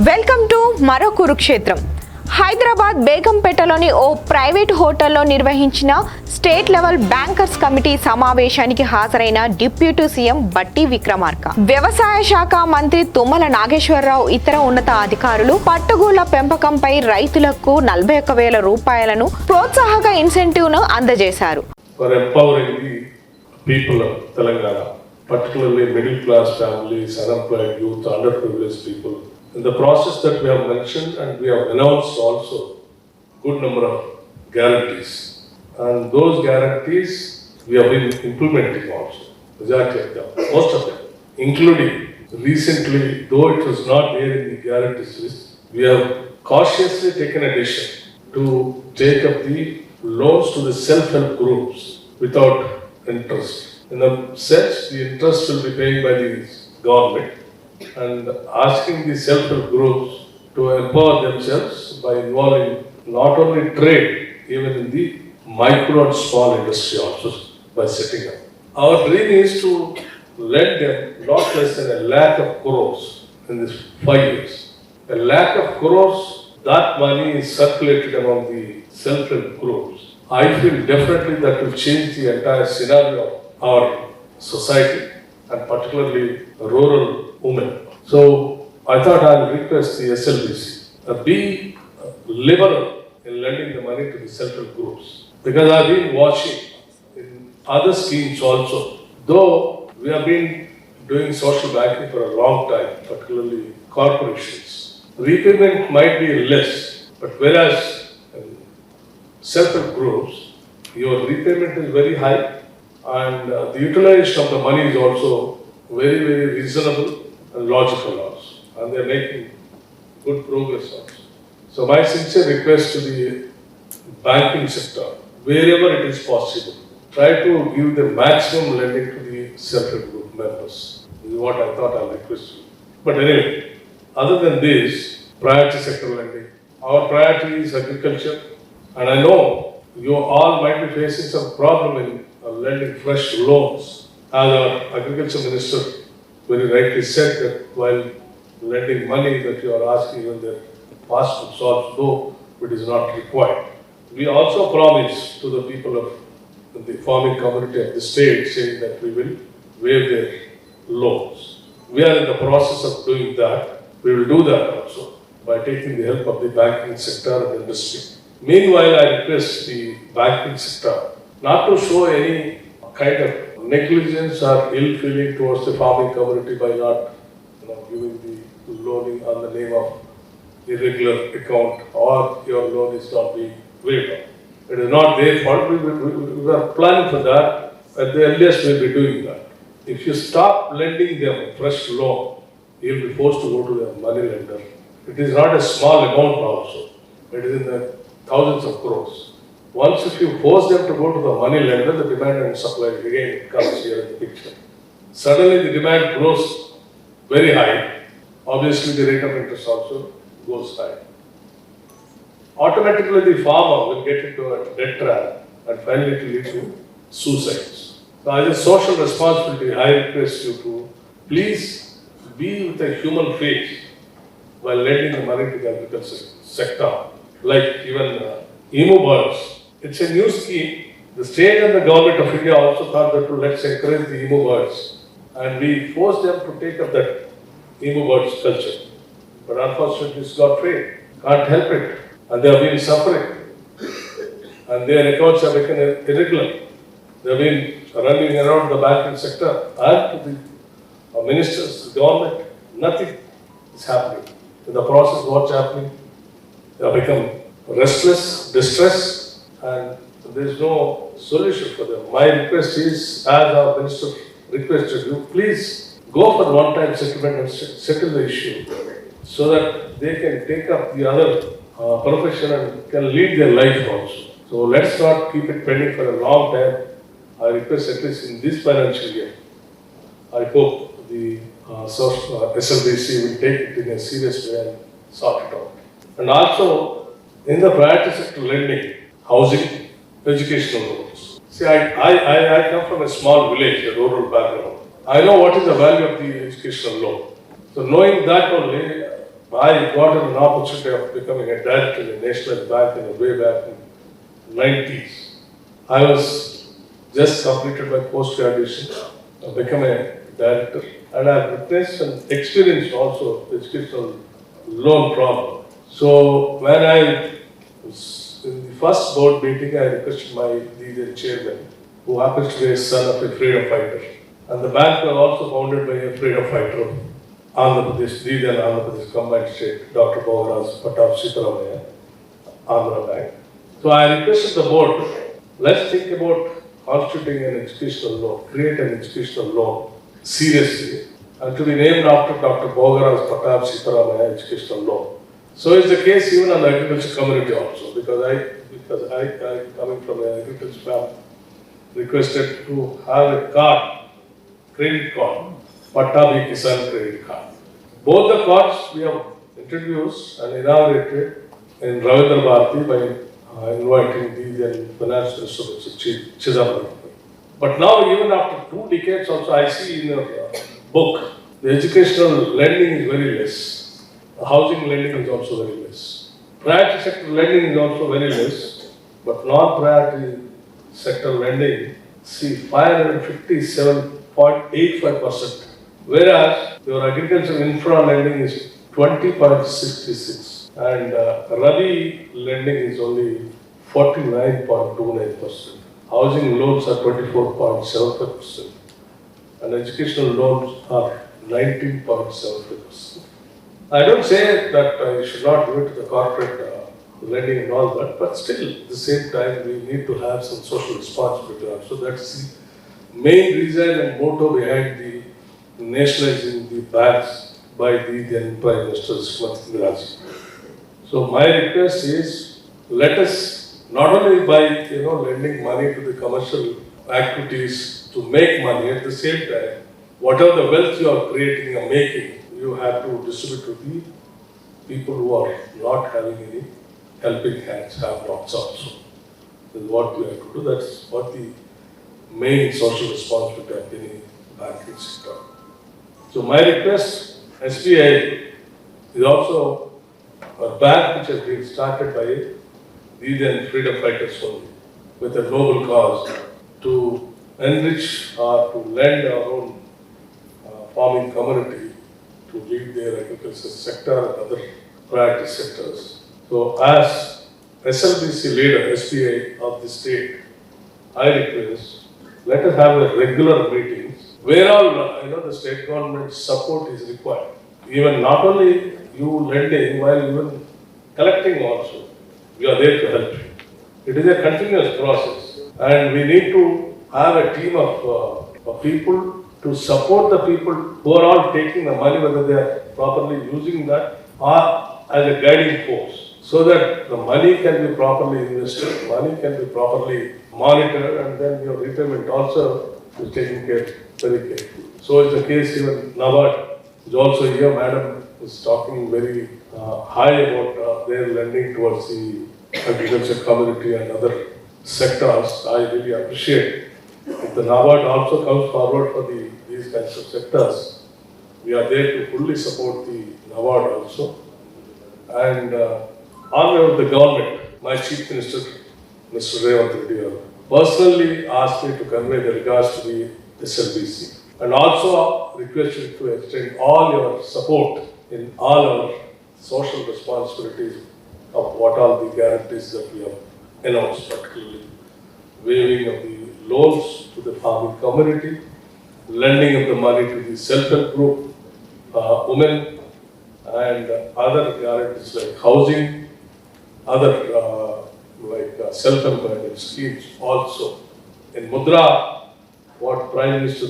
Welcome to మరో కురుక్షేత్రం. హైదరాబాద్ బేగంపేటలోని ఓ private హోటల్లో నిర్వహించిన స్టేట్ లెవెల్ బ్యాంకర్స్ కమిటీ సమావేశానికి హాజరైన డిప్యూటీ సీఎం బట్టి విక్రమార్క, వ్యవసాయ శాఖ మంత్రి తుమ్మల నాగేశ్వరరావు, ఇతర ఉన్నత అధికారులు పట్టుగూళ్ల పెంపకంపై రైతులకు 41,000 రూపాయలను ప్రోత్సాహక ఇన్సెంటివ్ ను అందజేశారు. Particularly middle class families, unemployed youth, underprivileged people. In the process that we have mentioned and we have announced also good number of guarantees. And those guarantees we have been implementing also, majority of them, most of them, including recently, though it was not there in the guarantees list, we have cautiously taken a decision to take up the loans to the self-help groups without interest. In a sense, the interest will be paid by the government and asking the self-help groups to empower themselves by involving not only trade, even in the micro and small industry also by setting up. Our dream is to lend them not less than 1 lakh of crores in this 5 years. 1 lakh of crores, that money is circulated among the self-help groups. I feel definitely that will change the entire scenario of our society and particularly rural women. So I thought I will request the SLBC be liberal in lending the money to the self-help groups, because I have been watching in other schemes also. Though we have been doing social banking for a long time, particularly corporations, repayment might be less, but whereas in self-help groups your repayment is very high. And the utilization of the money is also very, very reasonable and logical also. And they are making good progress also. So my sincere request to the banking sector, wherever it is possible, try to give the maximum lending to the self-help group members. This is what I thought I will request you. But anyway, other than this, priority sector lending, our priority is agriculture. And I know you all might be facing some problem in lending fresh loans. As our agriculture minister very rightly said that while lending money that you are asking even the passport source, though it is not required. We also promise to the people of the farming community of the state saying that we will waive their loans. We are in the process of doing that. We will do that also by taking the help of the banking sector and industry. Meanwhile, I request the banking sector not to show any kind of negligence or ill feeling towards the farming community by not giving the loaning on the name of irregular account or your loan is not being waived. It is not their fault. We are planning for that. At the earliest, we will be doing that. If you stop lending them fresh loan, you will be forced to go to the money lender. It is not a small amount also. It is in the thousands of crores. Once if you force them to go to the money lender, the demand and supply again comes here in the picture. Suddenly the demand grows very high. Obviously the rate of interest also goes high. Automatically the farmer will get into a debt trap and finally it will lead to suicides. So as a social responsibility, I request you to please be with a human face while lending the money to the agriculture sector. Like even emu birds. It's a new scheme. The state and the government of India also thought that let's encourage the emu birds. And we forced them to take up that emu birds culture. But unfortunately it's got failed. Can't help it. And they have been suffering. And their accounts have become irregular. They have been running around the banking sector and to the ministers, the government. Nothing is happening. In the process, what's happening? They have become restless, distressed, and there is no solution for them. My request is, as our minister requested you, please go for one-time settlement and settle the issue so that they can take up the other profession and can lead their life also. So let's not keep it pending for a long time. I request at least in this financial year, I hope the SLBC will take it in a serious way and sort it out. And also, in the priority sector lending, housing, educational loans. See, I come from a small village, a rural background. I know what is the value of the educational loan. So knowing that only, I got an opportunity of becoming a director in a national bank in the way back in 90s. I was just completed my post-graduation, become a director, and I have witnessed and experienced also educational loan problem. So when I was in the first board meeting, I requested my leader chairman, who happens to be a son of a freedom fighter. And the bank was also founded by a freedom fighter of Andhra Pradesh, leader in Andhra Pradesh combined state, Dr. Bhogaraj Patap Sitaramaya, Andhra Bank. So I requested the board, let's think about constituting an educational loan, create an educational loan seriously, and to be named after Dr. Bhogaraj Patap Sitaramaya educational loan. So is the case even on the agriculture community also, because I coming from an agriculture family, requested to have a card, credit card, Pattabi Kisan credit card. Both the cards we have introduced and inaugurated in Ravindra by inviting the finance minister, Chidambaram. But now, even after 2 decades, also I see in your book, the educational lending is very less. The housing lending is also very less. Priority sector lending is also very less, but non-priority sector lending, see 557.85%, whereas your agricultural infra lending is 20.66%, and Rabi lending is only 49.29%. Housing loans are 24.75%, and educational loans are 19.75%. I don't say that you should not do it to the corporate lending and all that, but still, at the same time, we need to have some social responsibility also. That's the main reason and motto behind the nationalizing the banks by the then Prime Minister Srimati Indira Gandhi. So my request is, let us not only by lending money to the commercial activities to make money, at the same time, whatever the wealth you are creating or making, you have to distribute to the people who are not having any helping hands, have nots also. This is what we have to do. That's what the main social responsibility of any banking sector. So my request, SBI is also a bank which has been started by the then freedom fighters only, with a noble cause to enrich or to lend our own farming community to lead their agriculture sector and other priority sectors. So as SLBC leader, SBI of the state, I request, let us have a regular meetings where all the state government support is required. Even not only you lending, while even collecting also, we are there to help you. It is a continuous process, and we need to have a team of people to support the people who are all taking the money, whether they are properly using that or as a guiding force, so that the money can be properly invested, money can be properly monitored, and then your retirement also is taken care very carefully. So is the case even NABARD is also here. Madam is talking very high about their lending towards the agriculture community and other sectors. I really appreciate. If the NABARD also comes forward for these kinds of sectors, we are there to fully support the NABARD also. And on behalf of the government, my Chief Minister, Mr. REVANTHREDDY, personally asked me to convey the regards to the SLBC, and also requested to extend all your support in all our social responsibilities of what all the guarantees that we have announced, particularly waiving of the loans to the farming community, lending of the money to the self-help group, women, and other guarantees like housing, other self-employment schemes also. In Mudra, what Prime Minister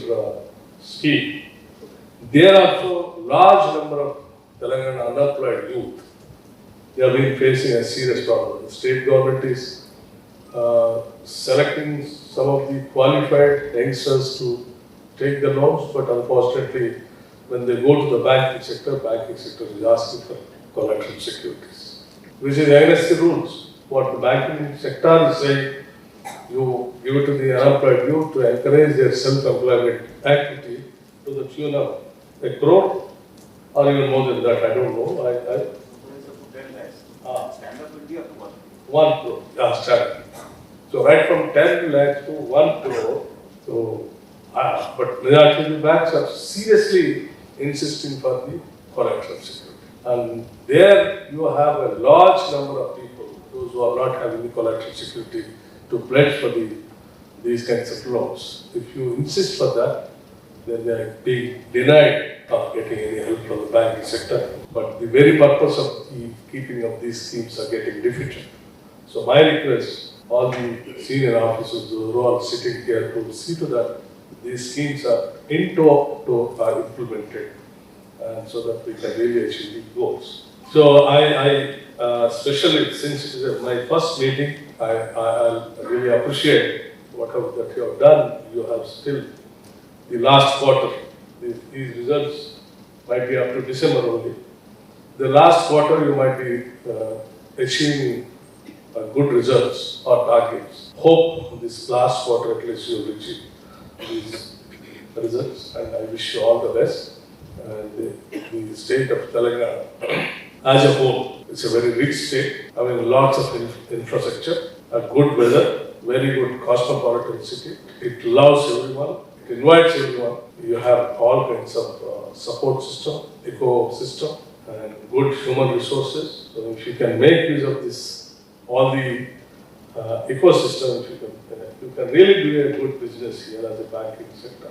scheme, there are also large number of Telangana unemployed youth. They have been facing a serious problem. The state government is selecting some of the qualified youngsters to take the loans, but unfortunately, when they go to the banking sector is asking for collateral securities, which is against the rules. What the banking sector is saying, you give it to the unemployed youth to encourage their self-employment activity to the tune of 1 crore or even more than that, I don't know. Stand-up will be up to 1 1 crore, standard. So right from 10 lakhs to 1 crore. So, but majority of the banks are seriously insisting for the collateral security. And there you have a large number of people, those who are not having the collateral security, to pledge for these kinds of loans. If you insist for that, then they are being denied of getting any help from the banking sector. But the very purpose of the keeping of these schemes are getting defeated. So my request, all the senior officers who are all sitting here, to see to that these schemes are implemented, and so that we can really achieve the goals. So I especially since it is my first meeting, I really appreciate whatever that you have done. You have still the last quarter. These results might be up to December only. The last quarter you might be achieving good results or targets. Hope this last quarter at least you will achieve these results, and I wish you all the best. And the state of Telangana as a whole, it's a very rich state, having lots of infrastructure, a good weather, very good cosmopolitan city. It loves everyone, it invites everyone. You have all kinds of support system, ecosystem, and good human resources. So if you can make use of this, all the ecosystem, you can really do a good business here as a banking sector,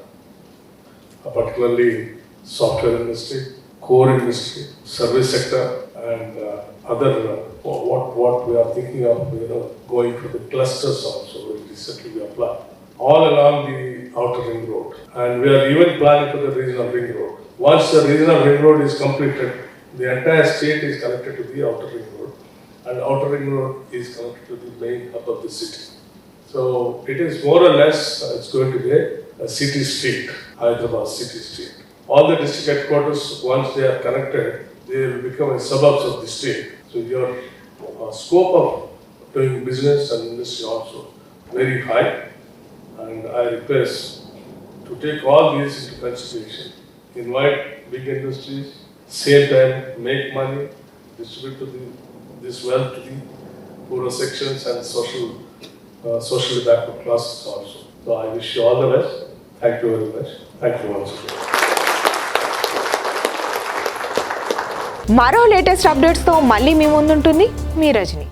particularly software industry, core industry, service sector, and other what we are thinking of, going for the clusters also. Recently we applied all along the outer ring road, and we are even planning for the regional ring road. Once the regional ring road is completed, the entire state is connected to the outer ring road, and outer ring road is connected to the main hub of the city. So it is more or less, it's going to be a city street, Hyderabad city street. All the district headquarters, once they are connected, they will become a suburbs of the state. So your scope of doing business and industry also very high. And I request to take all these into consideration. Invite big industries, save them, make money, distribute this wealth to the poorer sections and socially backward classes also. So I wish you all the best. Thank you very much. Thank you once again. మరో latest అప్డేట్స్తో మళ్ళీ మీ ముందుంటుంది మీ రజని.